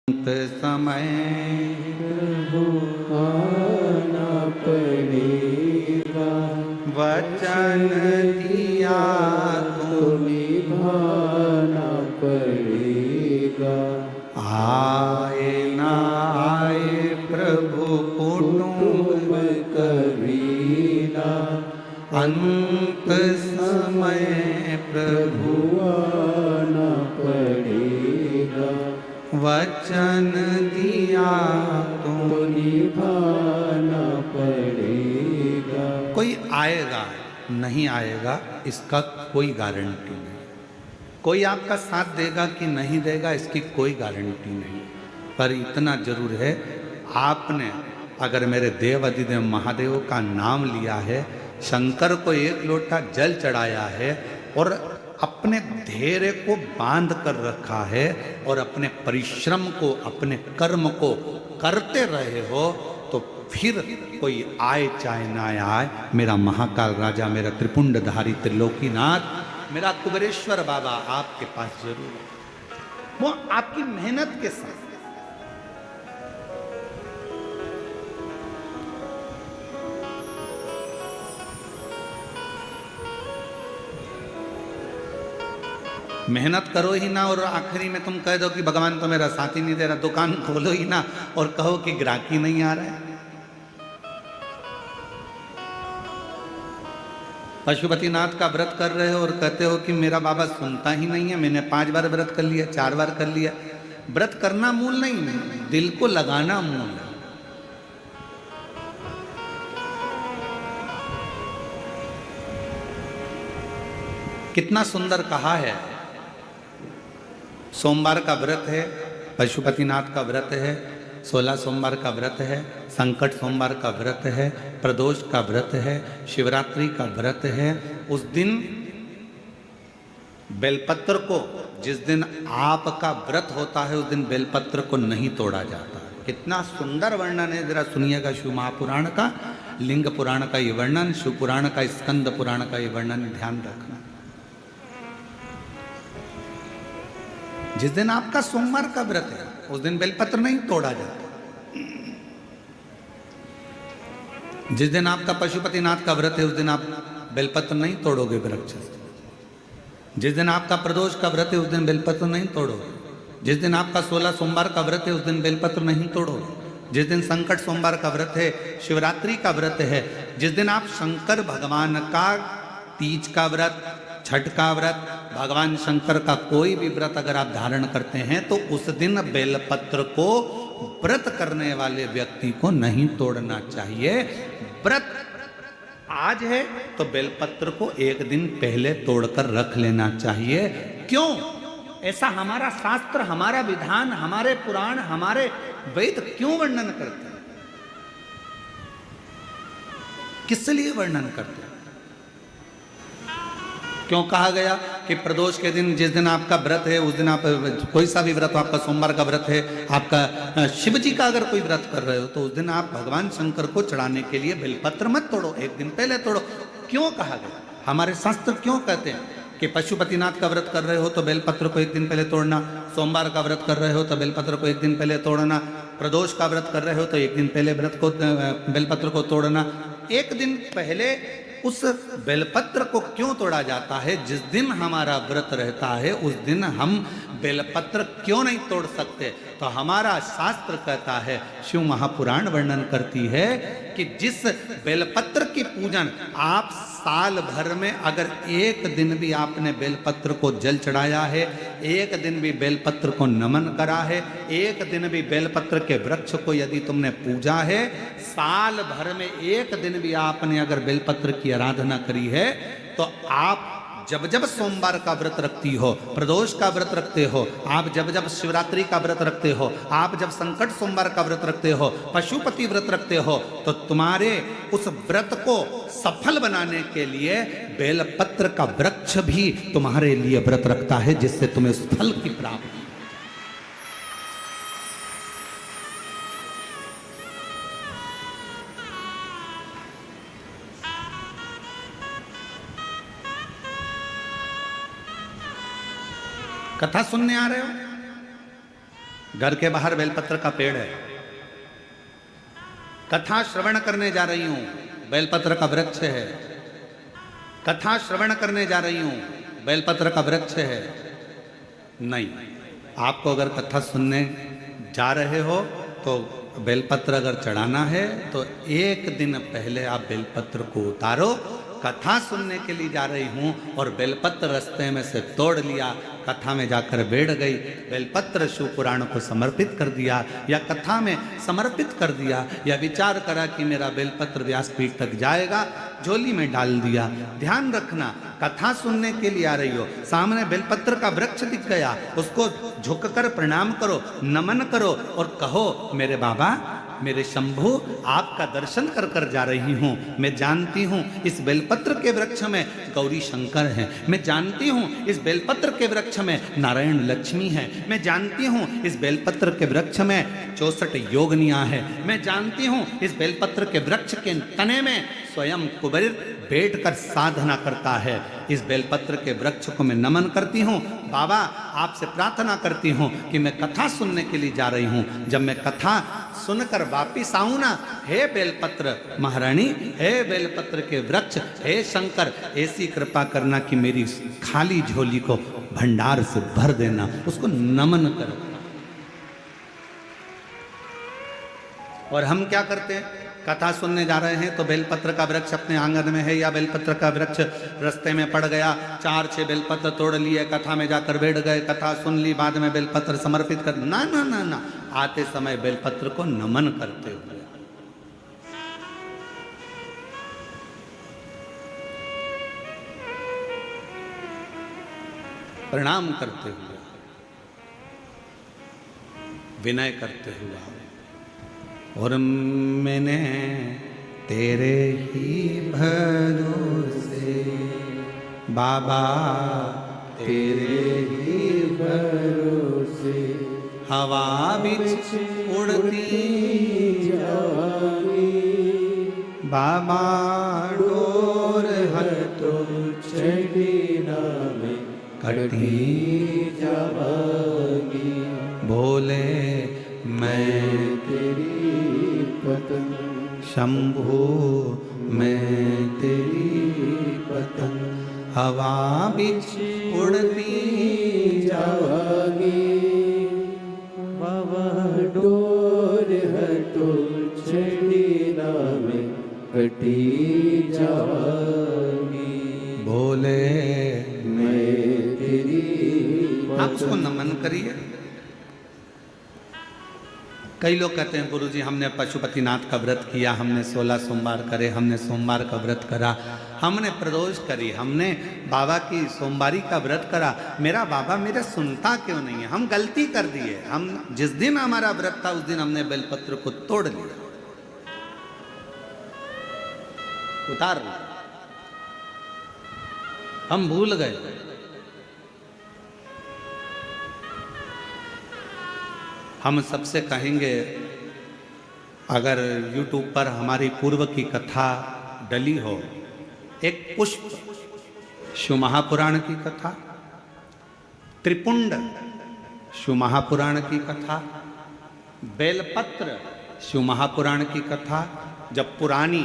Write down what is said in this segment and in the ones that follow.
समय प्रभु आना पड़ेगा, वचन दिया तो निभाना पड़ेगा। आए ना आए प्रभु कुटुंब कबीला, अंत समय प्रभु आना पड़ेगा, वचन दिया तो निभाना पड़ेगा। कोई आएगा नहीं आएगा इसका कोई गारंटी नहीं, कोई आपका साथ देगा कि नहीं देगा इसकी कोई गारंटी नहीं, पर इतना जरूर है आपने अगर मेरे देव अधिदेव महादेव का नाम लिया है, शंकर को एक लोटा जल चढ़ाया है और अपने धैर्य को बांध कर रखा है और अपने परिश्रम को अपने कर्म को करते रहे हो, तो फिर कोई आए चाहे ना आए, मेरा महाकाल राजा, मेरा त्रिपुंडधारी त्रिलोकीनाथ, मेरा कुबेरेश्वर बाबा आपके पास जरूर है। वो आपकी मेहनत के साथ मेहनत करो ही ना और आखिरी में तुम कह दो कि भगवान तो मेरा साथ ही नहीं दे रहा, दुकान खोलो ही ना और कहो कि ग्राहकी नहीं आ रहा है। पशुपतिनाथ का व्रत कर रहे हो और कहते हो कि मेरा बाबा सुनता ही नहीं है, मैंने 5 बार व्रत कर लिया, 4 बार कर लिया। व्रत करना मूल नहीं, दिल को लगाना मूल है। कितना सुंदर कहा है, सोमवार का व्रत है, पशुपतिनाथ का व्रत है, 16 सोमवार का व्रत है, संकट सोमवार का व्रत है, प्रदोष का व्रत है, शिवरात्रि का व्रत है। उस दिन बेलपत्र को, जिस दिन आपका व्रत होता है उस दिन बेलपत्र को नहीं तोड़ा जाता। कितना सुंदर वर्णन है, जरा सुनिएगा शिव महापुराण का, लिंग पुराण का ये वर्णन, शिव पुराण का, स्कंद पुराण का ये वर्णन, ध्यान रखना। जिस दिन आपका सोमवार का व्रत है उस दिन बेलपत्र नहीं तोड़ा जाता। जिस दिन आपका पशुपतिनाथ का व्रत है उस दिन आप बेलपत्र नहीं तोड़ोगे वृक्ष से। जिस दिन आपका प्रदोष का व्रत है उस दिन बेलपत्र नहीं तोड़ोगे। जिस दिन आपका 16 सोमवार का व्रत है उस दिन बेलपत्र नहीं तोड़ोगे। जिस दिन संकट सोमवार का व्रत है, शिवरात्रि का व्रत है, जिस दिन आप शंकर भगवान का तीज का व्रत, छठ का व्रत, भगवान शंकर का कोई भी व्रत अगर आप धारण करते हैं तो उस दिन बेलपत्र को व्रत करने वाले व्यक्ति को नहीं तोड़ना चाहिए। व्रत आज है तो बेलपत्र को एक दिन पहले तोड़कर रख लेना चाहिए। क्यों? ऐसा हमारा शास्त्र, हमारा विधान, हमारे पुराण, हमारे वेद क्यों वर्णन करते हैं? किस लिए वर्णन करते हैं? क्यों कहा गया कि प्रदोष के दिन, जिस दिन आपका व्रत है उस दिन आप कोई सा भी व्रत हो, आपका सोमवार का व्रत है, आपका शिव जी का अगर कोई व्रत कर रहे हो तो उस दिन आप भगवान शंकर को चढ़ाने के लिए बेलपत्र मत तोड़ो, एक दिन पहले तोड़ो। क्यों कहा गया? हमारे शास्त्र क्यों कहते हैं कि पशुपतिनाथ का व्रत कर रहे हो तो बेलपत्र को एक दिन पहले तोड़ना, सोमवार का व्रत कर रहे हो तो बेलपत्र को एक दिन पहले तोड़ना, प्रदोष का व्रत कर रहे हो तो एक दिन पहले व्रत को बेलपत्र को तोड़ना। एक दिन पहले उस बेलपत्र को क्यों तोड़ा जाता है? जिस दिन हमारा व्रत रहता है उस दिन हम बेलपत्र क्यों नहीं तोड़ सकते? तो हमारा शास्त्र कहता है, शिव महापुराण वर्णन करती है कि जिस बेलपत्र की पूजन आप साल भर में अगर एक दिन भी आपने बेलपत्र को जल चढ़ाया है, एक दिन भी बेलपत्र को नमन करा है, एक दिन भी बेलपत्र के वृक्ष को यदि तुमने पूजा है, साल भर में एक दिन भी आपने अगर बेलपत्र की आराधना करी है, तो आप जब जब सोमवार का व्रत रखती हो, प्रदोष का व्रत रखते हो, आप जब जब शिवरात्रि का व्रत रखते हो, आप जब संकट सोमवार का व्रत रखते हो, पशुपति व्रत रखते हो, तो तुम्हारे उस व्रत को सफल बनाने के लिए बेलपत्र का वृक्ष भी तुम्हारे लिए व्रत रखता है, जिससे तुम्हें उस फल की प्राप्ति। कथा सुनने आ रहे हो? घर के बाहर बेलपत्र का पेड़ है, कथा श्रवण करने जा रही हूं, बेलपत्र का वृक्ष है, कथा श्रवण करने जा रही हूं, बेलपत्र का वृक्ष है। नहीं, आपको अगर कथा सुनने जा रहे हो तो बेलपत्र अगर चढ़ाना है तो एक दिन पहले आप बेलपत्र को उतारो। कथा सुनने के लिए जा रही हूं और बेलपत्र रास्ते में से तोड़ लिया, कथा में जाकर बैठ गई, बेलपत्र शिव पुराण को समर्पित कर दिया या कथा में समर्पित कर दिया या विचार करा कि मेरा बेलपत्र व्यासपीठ तक जाएगा, झोली में डाल दिया। ध्यान रखना, कथा सुनने के लिए आ रही हो, सामने बेलपत्र का वृक्ष दिख गया, उसको झुककर प्रणाम करो, नमन करो और कहो मेरे बाबा, मेरे शंभु, आपका दर्शन कर कर जा रही हूँ। मैं जानती हूँ इस बेलपत्र के वृक्ष में गौरी शंकर हैं, मैं जानती हूँ इस बेलपत्र के वृक्ष में नारायण लक्ष्मी है, मैं जानती हूँ इस बेलपत्र के वृक्ष में 64 योगनियाँ है, मैं जानती हूँ इस बेलपत्र के वृक्ष के तने में स्वयं कुबेर बैठकर साधना करता है। इस बेलपत्र के वृक्ष को मैं नमन करती हूँ। बाबा, आपसे प्रार्थना करती हूँ कि मैं कथा सुनने के लिए जा रही हूँ, जब मैं कथा सुनकर वापिस आऊं ना, हे बेलपत्र महारानी, हे बेलपत्र के वृक्ष, हे शंकर, ऐसी कृपा करना कि मेरी खाली झोली को भंडार से भर देना, उसको नमन करो। और हम क्या करते हैं, कथा सुनने जा रहे हैं तो बेलपत्र का वृक्ष अपने आंगन में है या बेलपत्र का वृक्ष रास्ते में पड़ गया, 4-6 बेलपत्र तोड़ लिए, कथा में जाकर बैठ गए, कथा सुन ली, बाद में बेलपत्र समर्पित कर, ना ना ना ना, आते समय बेलपत्र को नमन करते हुए, प्रणाम करते हुए, विनय करते हुए, और मैंने तेरे ही भरोसे बाबा, तेरे ही भरोसे हवा बिच उड़ती जावांगी, बाबा डोर तुम छड़ी में कटी जावांगी, बोले मैं तेरी पतंग, शंभु, मैं तेरी पतंग, हवा बिच उड़ती जावांगी, बाबा डोर है तो छड़ी में कटी जावांगी, बोले मैं तेरी आप उसको नमन करिए। कई लोग कहते हैं गुरुजी हमने पशुपतिनाथ का व्रत किया, हमने 16 सोमवार करे, हमने सोमवार का व्रत करा, हमने प्रदोष करी, हमने बाबा की सोमवारी का व्रत करा, मेरा बाबा मेरा सुनता क्यों नहीं है? हम गलती कर दिए। हम जिस दिन हमारा व्रत था उस दिन हमने बेलपत्र को तोड़ लिया, उतार लिया, हम भूल गए। हम सबसे कहेंगे, अगर YouTube पर हमारी पूर्व की कथा डली हो, एक पुष्प शिव महापुराण की कथा, त्रिपुंड शिव महापुराण की कथा, बेलपत्र शिव महापुराण की कथा, जब पुरानी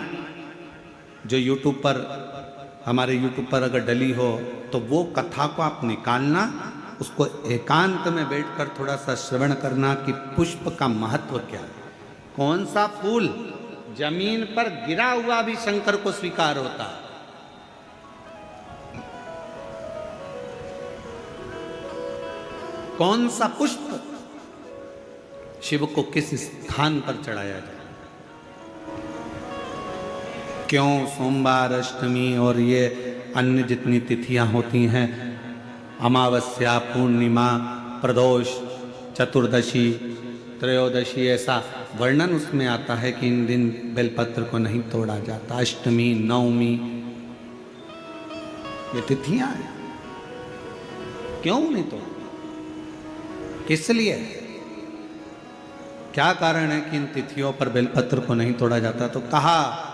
जो YouTube पर हमारे YouTube पर अगर डली हो तो वो कथा को आप निकालना, उसको एकांत में बैठकर थोड़ा सा श्रवण करना कि पुष्प का महत्व क्या है। कौन सा फूल जमीन पर गिरा हुआ भी शंकर को स्वीकार होता है। कौन सा पुष्प शिव को किस स्थान पर चढ़ाया जाए। क्यों सोमवार, अष्टमी और ये अन्य जितनी तिथियां होती हैं, अमावस्या, पूर्णिमा, प्रदोष, चतुर्दशी, त्रयोदशी, ऐसा वर्णन उसमें आता है कि इन दिन बेलपत्र को नहीं तोड़ा जाता। अष्टमी, नवमी, ये तिथियां हैं, क्यों नहीं तोड़ा? किस लिए? क्या कारण है कि इन तिथियों पर बेलपत्र को नहीं तोड़ा जाता? तो कहा,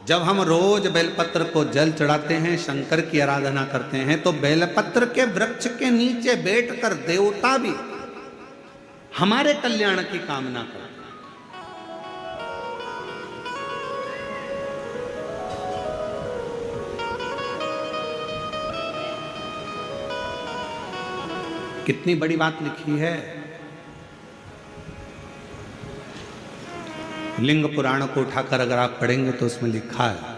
जब हम रोज बेलपत्र को जल चढ़ाते हैं, शंकर की आराधना करते हैं, तो बेलपत्र के वृक्ष के नीचे बैठकर देवता भी हमारे कल्याण की कामना करते हैं। कितनी बड़ी बात लिखी है। लिंग पुराण को उठाकर अगर आप पढ़ेंगे तो उसमें लिखा है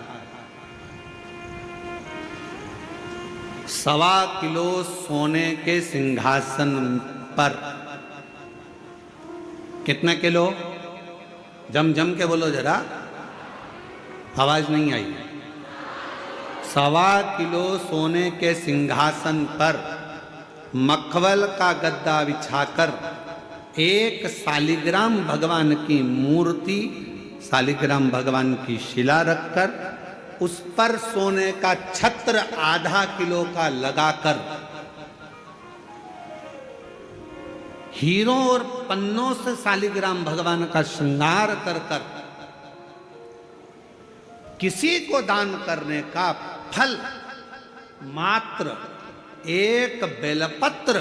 1.25 किलो सोने के सिंहासन पर, कितना किलो? जम जम के बोलो जरा, आवाज नहीं आई। 1.25 किलो सोने के सिंहासन पर मखमल का गद्दा बिछाकर एक शालिग्राम भगवान की मूर्ति, शालिग्राम भगवान की शिला रखकर उस पर सोने का छत्र 0.5 किलो का लगाकर हीरों और पन्नों से शालिग्राम भगवान का श्रृंगार कर कर किसी को दान करने का फल मात्र एक बेलपत्र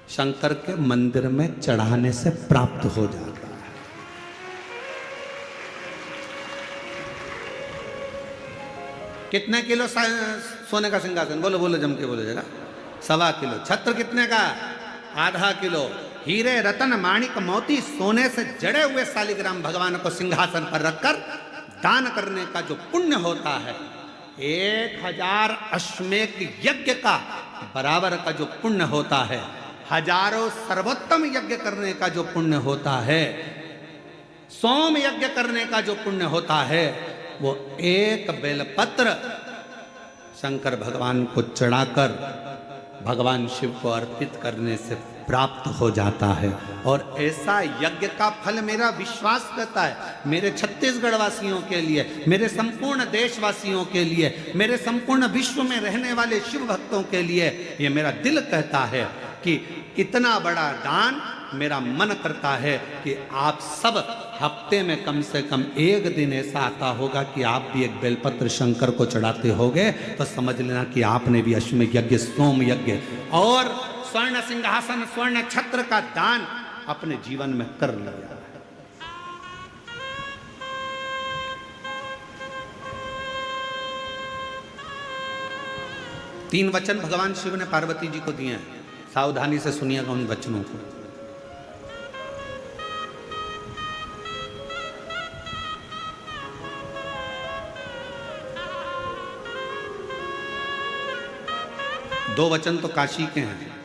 शंकर के मंदिर में चढ़ाने से प्राप्त हो जाता है। कितने किलो सोने का सिंहासन? बोलो बोलो जम के बोलो जरा। 1.25 किलो। छत्र कितने का? 0.5 किलो। हीरे रतन माणिक मोती सोने से जड़े हुए शालिग्राम भगवान को सिंहासन पर रखकर दान करने का जो पुण्य होता है 1000 अश्वमेध यज्ञ का बराबर का जो पुण्य होता है, हजारों सर्वोत्तम यज्ञ करने का जो पुण्य होता है, सोम यज्ञ करने का जो पुण्य होता है, वो एक बेलपत्र शंकर भगवान को चढ़ाकर भगवान शिव को अर्पित करने से प्राप्त हो जाता है। और ऐसा यज्ञ का फल मेरा विश्वास करता है, मेरे छत्तीसगढ़ वासियों के लिए, मेरे संपूर्ण देशवासियों के लिए, मेरे संपूर्ण विश्व में रहने वाले शिव भक्तों के लिए, ये मेरा दिल कहता है कि इतना बड़ा दान मेरा मन करता है कि आप सब हफ्ते में कम से कम एक दिन ऐसा आता होगा कि आप भी एक बेलपत्र शंकर को चढ़ाते होगे, तो समझ लेना कि आपने भी अश्वमेध यज्ञ, सोम यज्ञ और स्वर्ण सिंहासन, स्वर्ण छत्र का दान अपने जीवन में कर लिया। तीन वचन भगवान शिव ने पार्वती जी को दिए हैं, सावधानी से सुनिएगा उन वचनों को। दो वचन तो काशी के हैं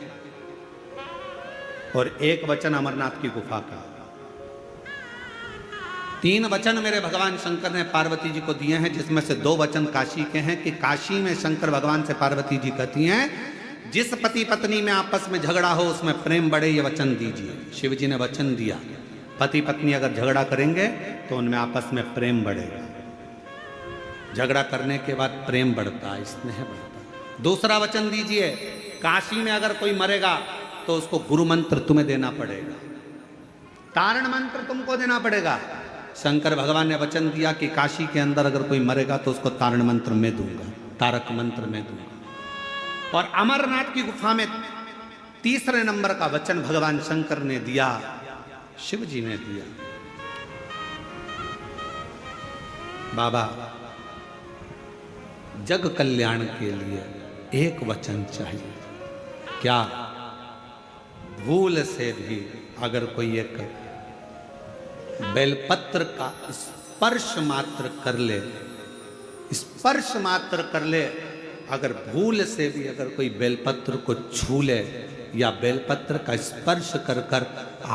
और एक वचन अमरनाथ की गुफा का। तीन वचन मेरे भगवान शंकर ने पार्वती जी को दिए हैं, जिसमें से दो वचन काशी के हैं कि काशी में शंकर भगवान से पार्वती जी कहती हैं जिस पति पत्नी में आपस में झगड़ा हो उसमें प्रेम बढ़े, ये वचन दीजिए। शिव जी ने वचन दिया पति पत्नी अगर झगड़ा करेंगे तो उनमें आपस में प्रेम बढ़ेगा। झगड़ा करने के बाद प्रेम बढ़ता है, स्नेह बढ़ता है। दूसरा वचन दीजिए काशी में अगर कोई मरेगा तो उसको गुरु मंत्र तुम्हें देना पड़ेगा, तारण मंत्र तुमको देना पड़ेगा। शंकर भगवान ने वचन दिया कि काशी के अंदर अगर कोई मरेगा तो उसको तारण मंत्र मैं दूंगा, तारक मंत्र मैं दूंगा। और अमरनाथ की गुफा में तीसरे नंबर का वचन भगवान शंकर ने दिया, शिव जी ने दिया। बाबा जग कल्याण के लिए एक वचन चाहिए, क्या? भूल से भी अगर कोई एक बेलपत्र का स्पर्श मात्र कर ले, स्पर्श मात्र कर ले, अगर भूल से भी अगर कोई बेलपत्र को छू ले या बेलपत्र का स्पर्श कर कर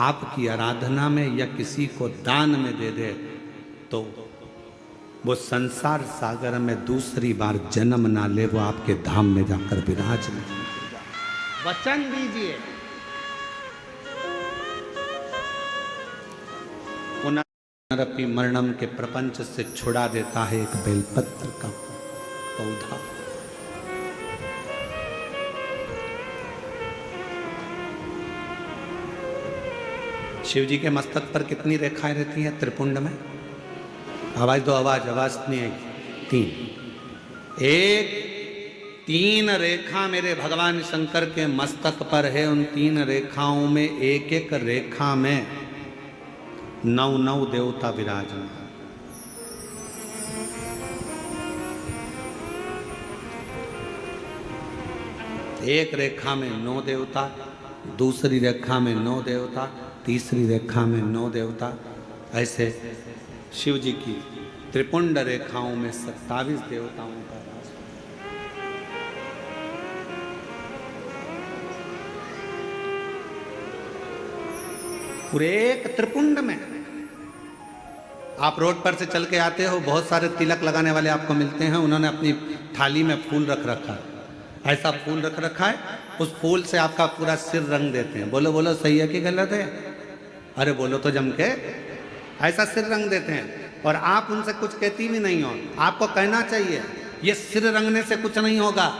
आपकी आराधना में या किसी को दान में दे दे, तो वो संसार सागर में दूसरी बार जन्म ना ले, वो आपके धाम में जाकर विराज नहीं। वचन दीजिए, पुनरपि मरणम के प्रपंच से छुड़ा देता है एक बेलपत्र का पौधा। शिव जी के मस्तक पर कितनी रेखाएं रहती हैं त्रिपुंड में? आवाज दो, आवाज नहीं आई। 3। एक 3 रेखा मेरे भगवान शंकर के मस्तक पर है। उन 3 रेखाओं में एक एक रेखा में 9 देवता विराजमान। एक रेखा में 9 देवता, दूसरी रेखा में 9 देवता, तीसरी रेखा में 9 देवता। ऐसे शिव जी की त्रिपुंड रेखाओं में 27 देवताओं का वास। पूरे एक त्रिपुंड में। आप रोड पर से चल के आते हो, बहुत सारे तिलक लगाने वाले आपको मिलते हैं। उन्होंने अपनी थाली में फूल रख रखा है, ऐसा फूल रख रखा है, उस फूल से आपका पूरा सिर रंग देते हैं। बोलो बोलो, सही है कि गलत है? अरे बोलो तो जम के। ऐसा सिर रंग देते हैं और आप उनसे कुछ कहती भी नहीं हो। आपको कहना चाहिए ये सिर रंगने से कुछ नहीं होगा।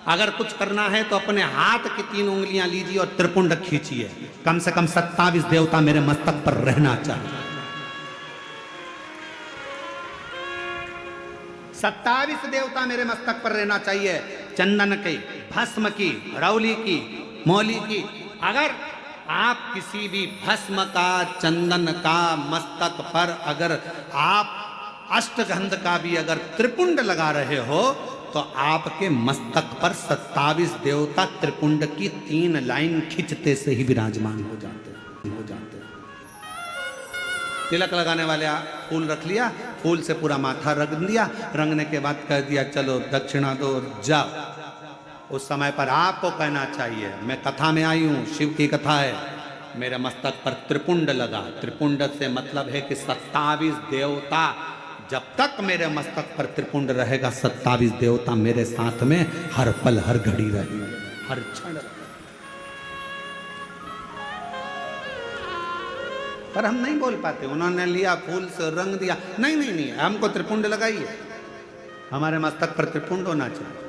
अगर कुछ करना है तो अपने हाथ की 3 उंगलियां लीजिए और त्रिपुंड खींचिए। कम से कम 27 देवता मेरे मस्तक पर रहना चाहिए। 27 देवता मेरे मस्तक पर रहना चाहिए। चंदन की, भस्म की, रौली की, मौली की। अगर आप किसी भी भस्म का, चंदन का मस्तक पर अगर आप अष्टगंध का भी अगर त्रिपुंड लगा रहे हो तो आपके मस्तक पर 27 देवता त्रिपुंड की 3 लाइन खींचते से ही विराजमान हो जाते हैं। तिलक लगाने वाले फूल रख लिया, फूल से पूरा माथा रंग दिया, रंगने के बाद कह दिया चलो दक्षिणा दो और जाओ। उस समय पर आपको कहना चाहिए, मैं कथा में आई हूं, शिव की कथा है, मेरे मस्तक पर त्रिपुंड लगा। त्रिपुंड से मतलब है कि 27 देवता, जब तक मेरे मस्तक पर त्रिपुंड रहेगा 27 देवता मेरे साथ में हर पल हर घड़ी रहेंगे, हर क्षण। पर हम नहीं बोल पाते। उन्होंने लिया फूल से रंग दिया, नहीं नहीं नहीं, हमको त्रिपुंड लगाइए, हमारे मस्तक पर त्रिपुंड होना चाहिए।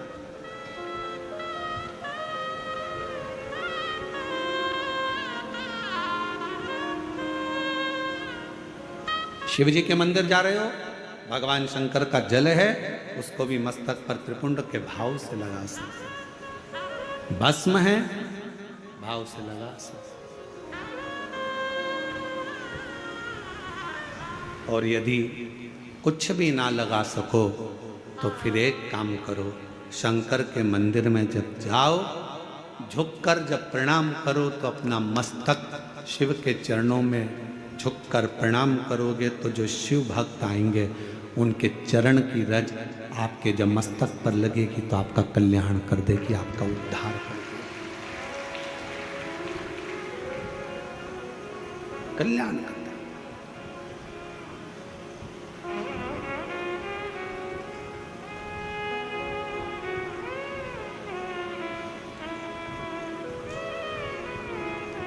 शिव जी के मंदिर जा रहे हो, भगवान शंकर का जल है, उसको भी मस्तक पर त्रिपुंड के भाव से लगा सकते। भस्म है, भाव से लगा सकते। और यदि कुछ भी ना लगा सको तो फिर एक काम करो, शंकर के मंदिर में जब जाओ, झुककर जब प्रणाम करो तो अपना मस्तक शिव के चरणों में झुककर प्रणाम करोगे तो जो शिव भक्त आएंगे उनके चरण की रज आपके जब मस्तक पर लगेगी तो आपका कल्याण कर देगी, आपका उद्धार कर देगी, कल्याण कर देगी।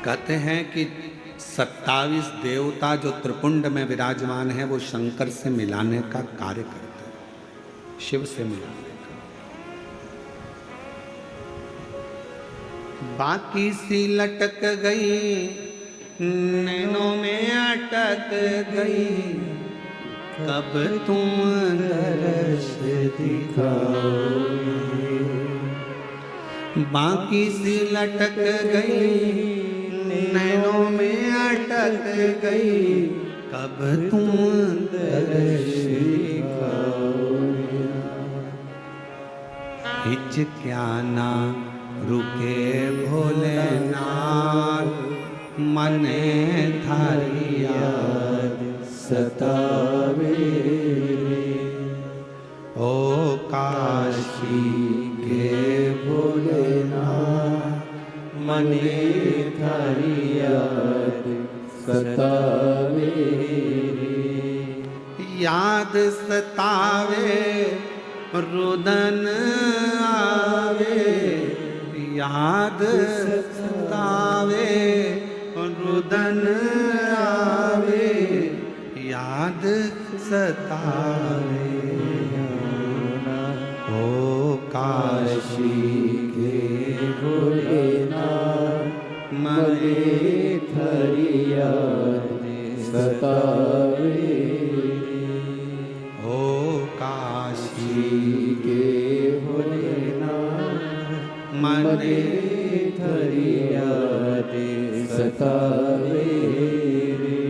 कहते हैं कि 27 देवता जो त्रिपुंड में विराजमान है वो शंकर से मिलाने का कार्य करते हैं, शिव से मिलाने का। बाकी सी लटक गई, नैनों में अटक गई, कब तुम दर्श दिखाओगे। बाकी सी लटक गई, नैनों में अटक गई, कब तुम दर्श दिखाओगे। हिचक्याना रुके भोलेनाथ, मने थारी याद सतावे। ओ काशी के भोलेनाथ, मने थारी याद सतावे। याद सतावे रुदन आवे, याद सतावे रुदन आवे, याद सतावे। ओ काशी के भोलेनाथ, मने थारी याद सतावे। ओ काशी के भोलेनाथ, मने धरिया दे सतावे रे।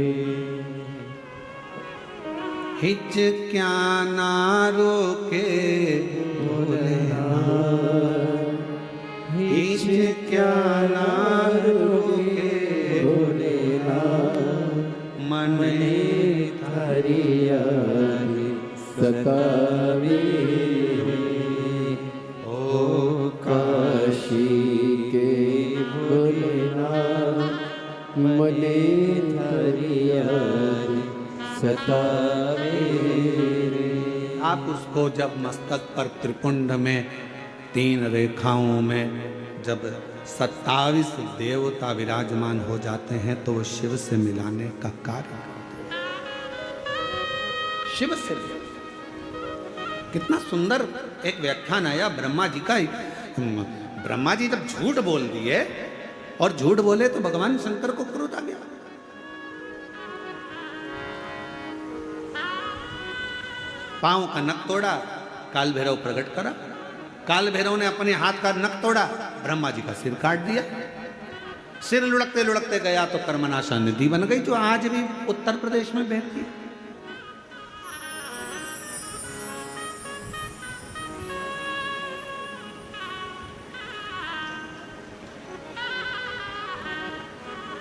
हिचक्या ना रोके भोलेनाथ, हिचक्या ना रोके भोलेनाथ, मने धरिया दे सतावे रे। ओ काशी के भोलेनाथ, मने धरिया दे सतावे रे। आप उसको जब मस्तक पर त्रिपुंड में 3 रेखाओं में जब 27 देवता विराजमान हो जाते हैं तो वो शिव से मिलाने का कार्य करते हैं। शिव से कितना सुंदर एक व्याख्यान आया ब्रह्मा जी का। ब्रह्मा जी जब झूठ बोल दिए और झूठ बोले तो भगवान शंकर को क्रोध आ गया। पांव का नख तोड़ा, काल भैरव प्रकट करा। काल भैरव ने अपने हाथ का नख तोड़ा, ब्रह्मा जी का सिर काट दिया। सिर लुढ़कते लुढ़कते गया तो कर्मनाशा नदी बन गई, जो आज भी उत्तर प्रदेश में बहती है।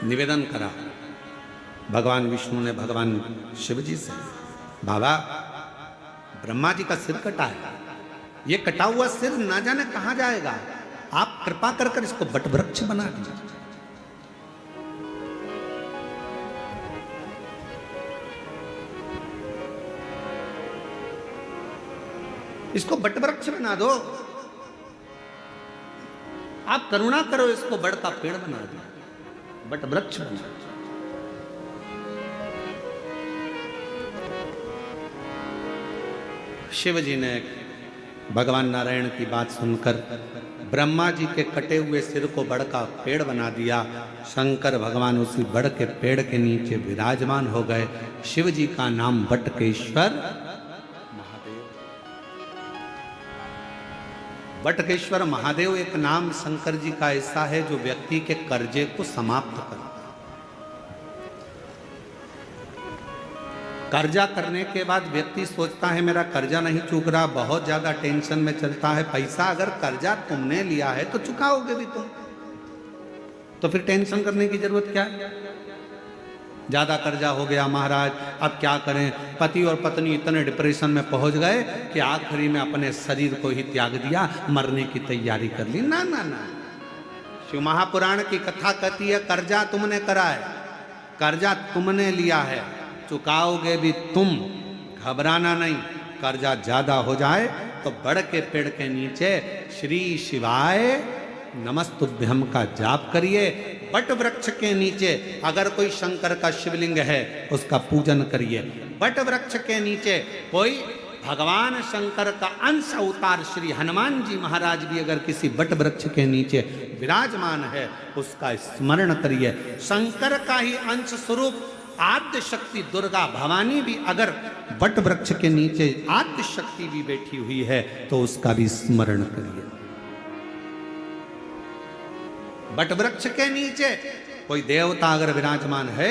निवेदन करा भगवान विष्णु ने भगवान शिव जी से, बाबा ब्रह्मा जी का सिर कटा है, ये कटा हुआ सिर ना जाने कहां जाएगा, आप कृपा कर कर इसको बट वृक्ष बना दीजिए। इसको बट वृक्ष बना दो, आप करुणा करो, इसको बड़ का पेड़ बना दो, बट वृक्ष बना दो। शिव जी ने भगवान नारायण की बात सुनकर ब्रह्मा जी के कटे हुए सिर को बड़ का पेड़ बना दिया। शंकर भगवान उसी बड़ के पेड़ के नीचे विराजमान हो गए। शिव जी का नाम बटकेश्वर महादेव। बटकेश्वर महादेव एक नाम शंकर जी का ऐसा है जो व्यक्ति के कर्जे को समाप्त करता है। कर्जा करने के बाद व्यक्ति सोचता है मेरा कर्जा नहीं चूक रहा, बहुत ज्यादा टेंशन में चलता है। पैसा अगर कर्जा तुमने लिया है तो चुकाओगे भी तुम, तो फिर टेंशन करने की जरूरत क्या है। ज्यादा कर्जा हो गया महाराज, अब क्या करें। पति और पत्नी इतने डिप्रेशन में पहुंच गए कि आखिरी में अपने शरीर को ही त्याग दिया, मरने की तैयारी कर ली। ना ना ना, शिव महापुराण की कथा कहती है कर्जा तुमने करा है, कर्जा तुमने लिया है, चुकाओगे भी तुम, घबराना नहीं। कर्जा ज्यादा हो जाए तो बड़ के पेड़ के नीचे श्री शिवाय नमस्तुभ्यम का जाप करिए। बट वृक्ष के नीचे अगर कोई शंकर का शिवलिंग है उसका पूजन करिए। बट वृक्ष के नीचे कोई भगवान शंकर का अंश अवतार श्री हनुमान जी महाराज भी अगर किसी बट वृक्ष के नीचे विराजमान है उसका स्मरण करिए। शंकर का ही अंश स्वरूप आद्य शक्ति दुर्गा भवानी भी अगर बट वृक्ष के नीचे आद्य शक्ति भी बैठी हुई है तो उसका भी स्मरण करिए। बट वृक्ष के नीचे कोई देवता अगर विराजमान है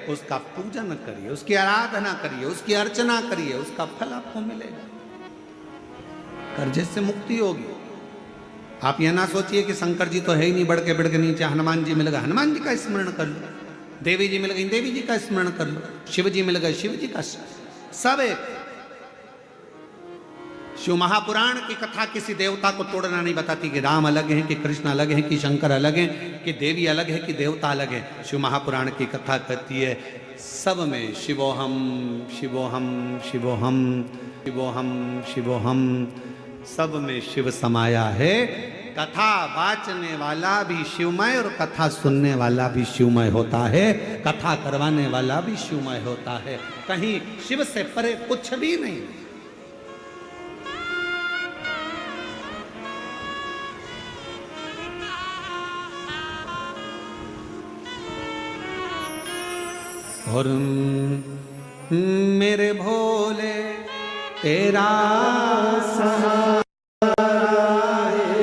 उसका पूजन करिए, उसकी आराधना करिए, उसकी अर्चना करिए, उसका फल आपको मिलेगा, कर्जे से मुक्ति होगी। आप यह ना सोचिए कि शंकर जी तो है ही नहीं, बड़ के नीचे हनुमान जी मिल गए, हनुमान जी का स्मरण कर लो। देवी जी मिल गई, देवी जी का स्मरण कर लो। शिव जी मिल गए, शिव जी का। सब एक। शिव महापुराण की कथा किसी देवता को तोड़ना नहीं बताती कि राम अलग है कि कृष्ण अलग है कि शंकर अलग है कि देवी अलग है कि देवता अलग है। शिव महापुराण की कथा कहती है सब में शिवोहम शिवोहम शिवोहम शिवोहम शिवोहम, सब में शिव समाया है। कथा वाचने वाला भी शिवमय और कथा सुनने वाला भी शिवमय होता है, कथा करवाने वाला भी शिवमय होता है। कहीं शिव से परे कुछ भी नहीं। और मेरे भोले तेरा सहारा है,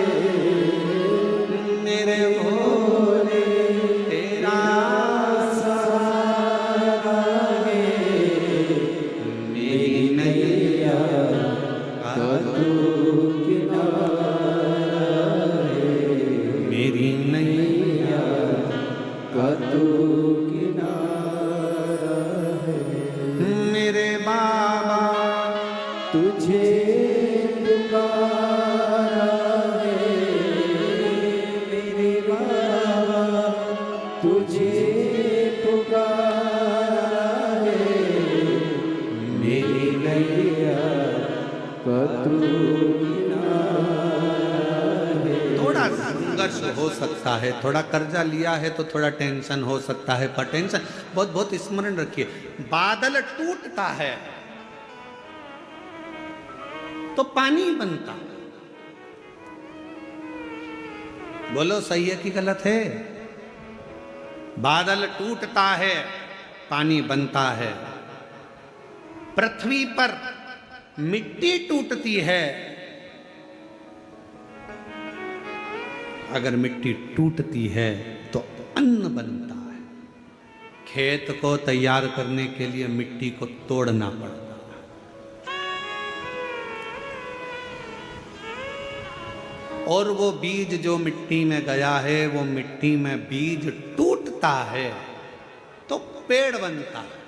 ऐसा है, थोड़ा कर्जा लिया है तो थोड़ा टेंशन हो सकता है, पर टेंशन बहुत बहुत स्मरण रखिए, बादल टूटता है तो पानी बनता। बोलो सही है कि गलत है? बादल टूटता है, पानी बनता है। पृथ्वी पर मिट्टी टूटती है, अगर मिट्टी टूटती है तो अन्न बनता है। खेत को तैयार करने के लिए मिट्टी को तोड़ना पड़ता है। और वो बीज जो मिट्टी में गया है, वो मिट्टी में बीज टूटता है तो पेड़ बनता है।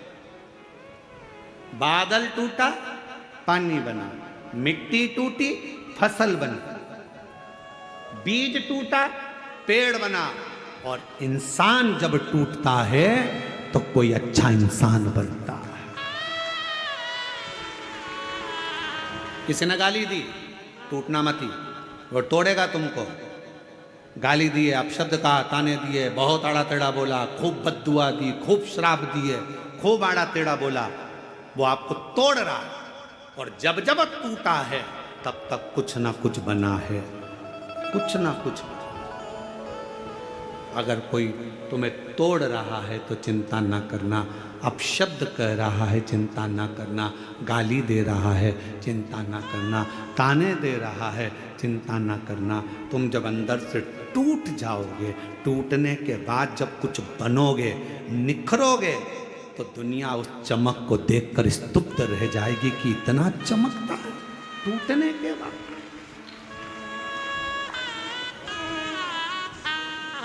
बादल टूटा, पानी बना, मिट्टी टूटी, फसल बनी, बीज टूटा, पेड़ बना, और इंसान जब टूटता है तो कोई अच्छा इंसान बनता है। किसी ने गाली दी, टूटना मती, वो तोड़ेगा तुमको। गाली दिए, अपशब्द कहा, ताने दिए, बहुत आड़ा टेढ़ा बोला, खूब बद्दुआ दी, खूब श्राप दिए, खूब आड़ा टेढ़ा बोला, वो आपको तोड़ रहा है। और जब जब टूटा है तब तक कुछ ना कुछ बना है, कुछ ना कुछ। अगर कोई तुम्हें तोड़ रहा है तो चिंता ना करना, अपशब्द कह रहा है चिंता ना करना, गाली दे रहा है चिंता ना करना, ताने दे रहा है चिंता ना करना। तुम जब अंदर से टूट जाओगे, टूटने के बाद जब कुछ बनोगे, निखरोगे, तो दुनिया उस चमक को देखकर स्तुप्त रह जाएगी कि इतना चमकता है टूटने के बाद।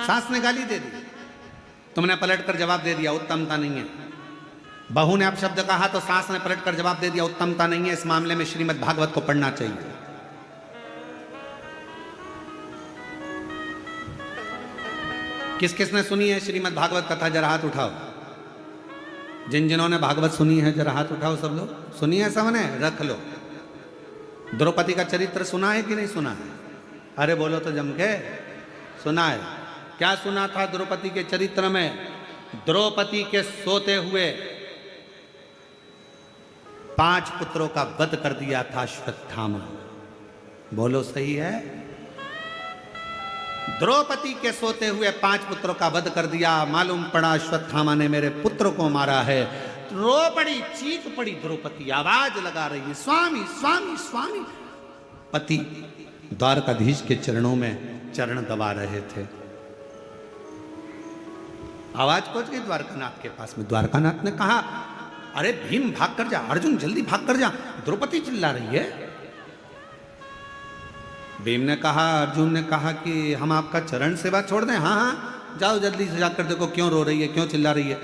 सास ने गाली दे दी, तुमने पलटकर जवाब दे दिया, उत्तमता नहीं है। बहू ने अपशब्द कहा तो सास ने पलटकर जवाब दे दिया, उत्तमता नहीं है। इस मामले में श्रीमद् भागवत को पढ़ना चाहिए। किस किसने सुनी है श्रीमद् भागवत कथा? जरा हाथ उठाओ। जिन जिन्होंने भागवत सुनी है जरा हाथ उठाओ। सब लोग सुनी है? सबने रख लो। द्रौपदी का चरित्र सुना है कि नहीं सुना है? अरे बोलो तो जम के। सुना है? क्या सुना था द्रौपदी के चरित्र में? द्रौपदी के सोते हुए 5 पुत्रों का वध कर दिया था अश्वत्थामा। बोलो सही है? द्रौपदी के सोते हुए 5 पुत्रों का वध कर दिया। मालूम पड़ा अश्वत्थामा ने मेरे पुत्र को मारा है। रो पड़ी, चीख पड़ी द्रौपदी, आवाज लगा रही है, स्वामी स्वामी स्वामी। पति द्वारकाधीश के चरणों में चरण दबा रहे थे। आवाज पहुंच गई द्वारकानाथ के पास में। द्वारकानाथ ने कहा, अरे भीम भाग कर जा, अर्जुन जल्दी भाग कर जा, द्रौपदी चिल्ला रही है। भीम ने कहा, अर्जुन ने कहा कि हम आपका चरण सेवा छोड़ दें? हाँ हाँ, जाओ जल्दी से जाकर देखो क्यों रो रही है, क्यों चिल्ला रही है।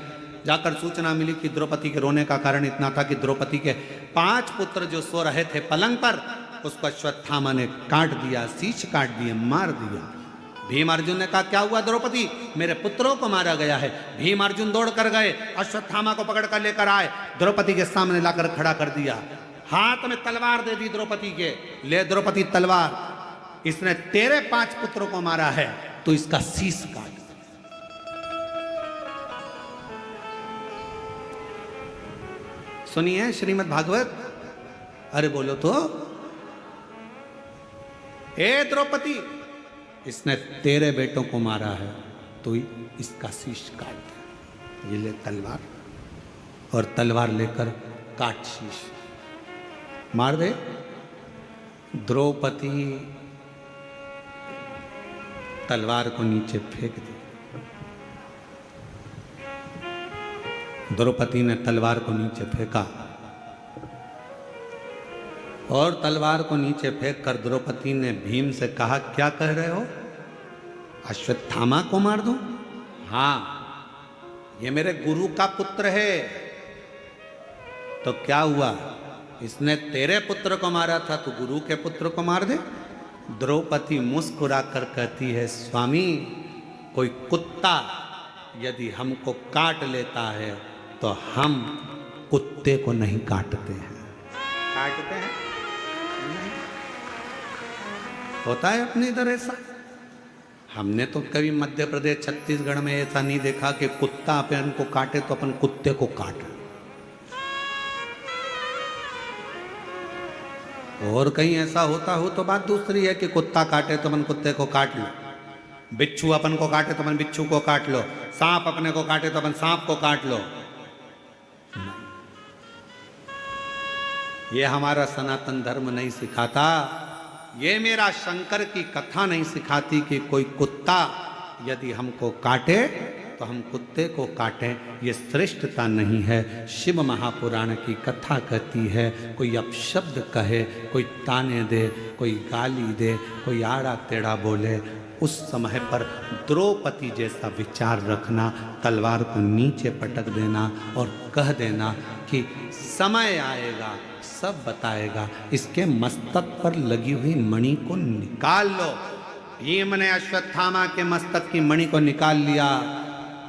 जाकर सूचना मिली कि द्रौपदी के रोने का कारण इतना था कि द्रौपदी के 5 पुत्र जो सो रहे थे पलंग पर, उसको अश्वत्थामा ने काट दिया, शीश काट दिए, मार दिया। भीम अर्जुन ने कहा, क्या हुआ द्रौपदी? मेरे पुत्रों को मारा गया है। भीम अर्जुन दौड़ कर गए, अश्वत्थामा को पकड़ कर लेकर आए, द्रौपदी के सामने लाकर खड़ा कर दिया। हाथ में तलवार दे दी द्रौपदी के, ले द्रौपदी तलवार, इसने तेरे 5 पुत्रों को मारा है तो इसका शीश काट। सुनिए श्रीमद् भागवत। अरे बोलो तो। हे द्रौपदी, इसने तेरे बेटों को मारा है तो इसका शीश काट। ये ले तलवार, और तलवार लेकर काट शीश, मार दे। द्रौपदी तलवार को नीचे फेंक दी। द्रौपदी ने तलवार को नीचे फेंका, और तलवार को नीचे फेंक कर द्रौपदी ने भीम से कहा, क्या कह रहे हो? अश्वत्थामा को मार दूं? हाँ, ये मेरे गुरु का पुत्र है। तो क्या हुआ? इसने तेरे पुत्र को मारा था, तो गुरु के पुत्र को मार दे। द्रौपदी मुस्कुरा कर कहती है, स्वामी, कोई कुत्ता यदि हमको काट लेता है तो हम कुत्ते को नहीं काटते हैं। काटते हैं? नहीं। होता है अपने इधर ऐसा। हमने तो कभी मध्य प्रदेश छत्तीसगढ़ में ऐसा नहीं देखा कि कुत्ता अपन को काटे तो अपन कुत्ते को काटे। और कहीं ऐसा होता हो तो बात दूसरी है कि कुत्ता काटे तो अपन कुत्ते को काट लो, बिच्छू अपन को काटे तो अपन बिच्छू को काट लो, सांप अपने को काटे तो अपन सांप को काट लो। ये हमारा सनातन धर्म नहीं सिखाता, ये मेरा शंकर की कथा नहीं सिखाती कि कोई कुत्ता यदि हमको काटे तो हम कुत्ते को काटें। ये श्रेष्ठता नहीं है। शिव महापुराण की कथा कहती है, कोई अपशब्द कहे, कोई ताने दे, कोई गाली दे, कोई आड़ा टेढ़ा बोले, उस समय पर द्रौपदी जैसा विचार रखना, तलवार को नीचे पटक देना और कह देना कि समय आएगा सब बताएगा। इसके मस्तक पर लगी हुई मणि को निकाल लो। भीम ने अश्वत्थामा के मस्तक की मणि को निकाल लिया।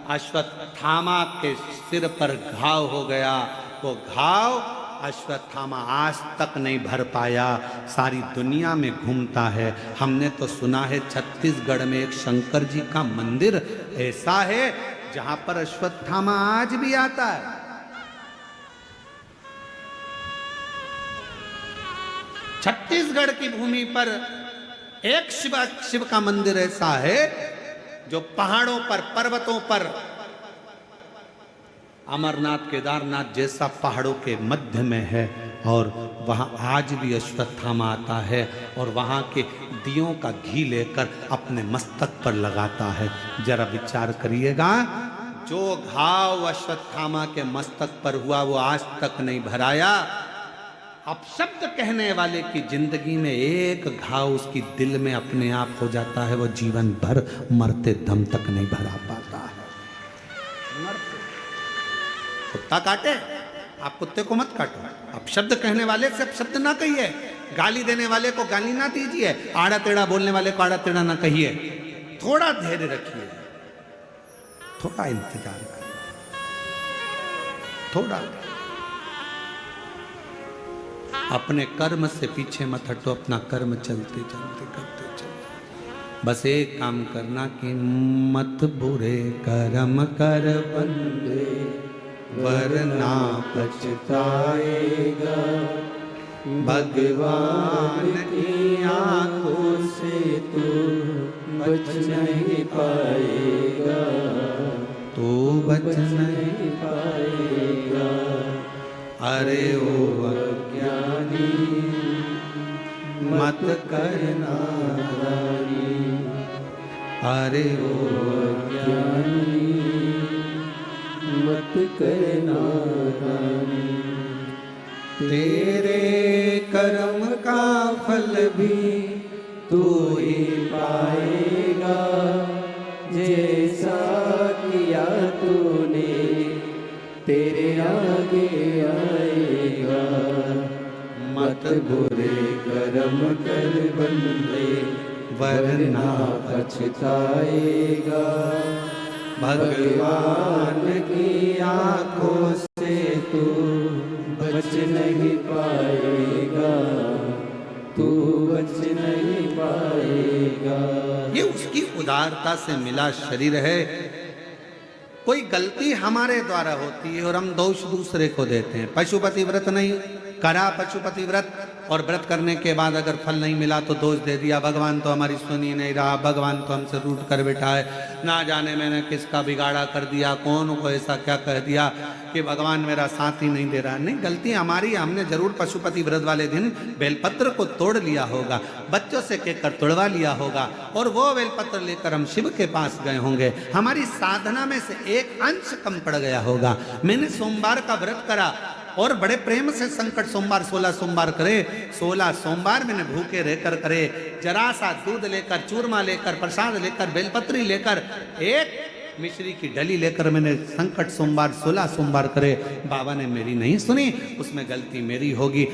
अश्वत्थामा के सिर पर घाव हो गया। वो घाव अश्वत्थामा आज तक नहीं भर पाया, सारी दुनिया में घूमता है। हमने तो सुना है छत्तीसगढ़ में एक शंकर जी का मंदिर ऐसा है जहां पर अश्वत्थामा आज भी आता है। छत्तीसगढ़ की भूमि पर एक शिव का मंदिर ऐसा है जो पहाड़ों पर, पर्वतों पर, अमरनाथ केदारनाथ जैसा पहाड़ों के मध्य में है और वहां आज भी अश्वत्थामा आता है और वहां के दियों का घी लेकर अपने मस्तक पर लगाता है। जरा विचार करिएगा, जो घाव अश्वत्थामा के मस्तक पर हुआ वो आज तक नहीं भराया। अब शब्द कहने वाले की जिंदगी में एक घाव उसकी दिल में अपने आप हो जाता है, वो जीवन भर मरते दम तक नहीं भरा पाता है। कुत्ता काटे, आप कुत्ते को मत काटो। अब शब्द कहने वाले से अब शब्द ना कहिए, गाली देने वाले को गाली ना दीजिए, आड़ा टेढ़ा बोलने वाले को आड़ा टेढ़ा ना कहिए। थोड़ा धैर्य रखिए, थोड़ा इंतजार करिए, थोड़ा। अपने कर्म से पीछे मत हटो, अपना कर्म चलते चलते करते चलते। बस एक काम करना कि मत बुरे कर्म कर बंदे वरना पछताएगा। भगवान की आंखों से तू बच नहीं पाएगा, तू बच नहीं पाएगा। अरे ओ अज्ञानी मत करना दानी, अरे ओ अज्ञानी मत करना दानी। तेरे कर्म का फल भी तू ही पाएगा, जैसा किया तूने तेरे आगे आएगा। मत बुरे कर्म कर बंदे वरना पछताएगा। भगवान की आंखों से तू बच नहीं पाएगा, तू बच नहीं पाएगा। ये उसकी उदारता से मिला शरीर है। कोई गलती हमारे द्वारा होती है और हम दोष दूसरे को देते हैं। पशुपति व्रत नहीं करा, पशुपति व्रत, और व्रत करने के बाद अगर फल नहीं मिला तो दोष दे दिया, भगवान तो हमारी सुनी नहीं रहा, भगवान तो हमसे रूठ कर बैठा है, ना जाने मैंने किसका बिगाड़ा कर दिया, कौन को ऐसा क्या कह दिया कि भगवान मेरा साथ ही नहीं दे रहा। नहीं, गलती हमारी, हमने जरूर पशुपति व्रत वाले दिन बेलपत्र को तोड़ लिया होगा, बच्चों से कहकर तोड़वा लिया होगा और वो बेलपत्र लेकर हम शिव के पास गए होंगे। हमारी साधना में से एक अंश कम पड़ गया होगा। मैंने सोमवार का व्रत करा और बड़े प्रेम से संकट सोमवार 16 सोमवार करे, 16 सोमवार मैंने भूखे रहकर करे, जरा सा दूध लेकर, चूरमा लेकर, प्रसाद लेकर, बेलपत्री लेकर, एक मिश्री की डली लेकर मैंने संकट सोमवार 16 सोमवार करे। बाबा ने मेरी नहीं सुनी, उसमें गलती मेरी होगी।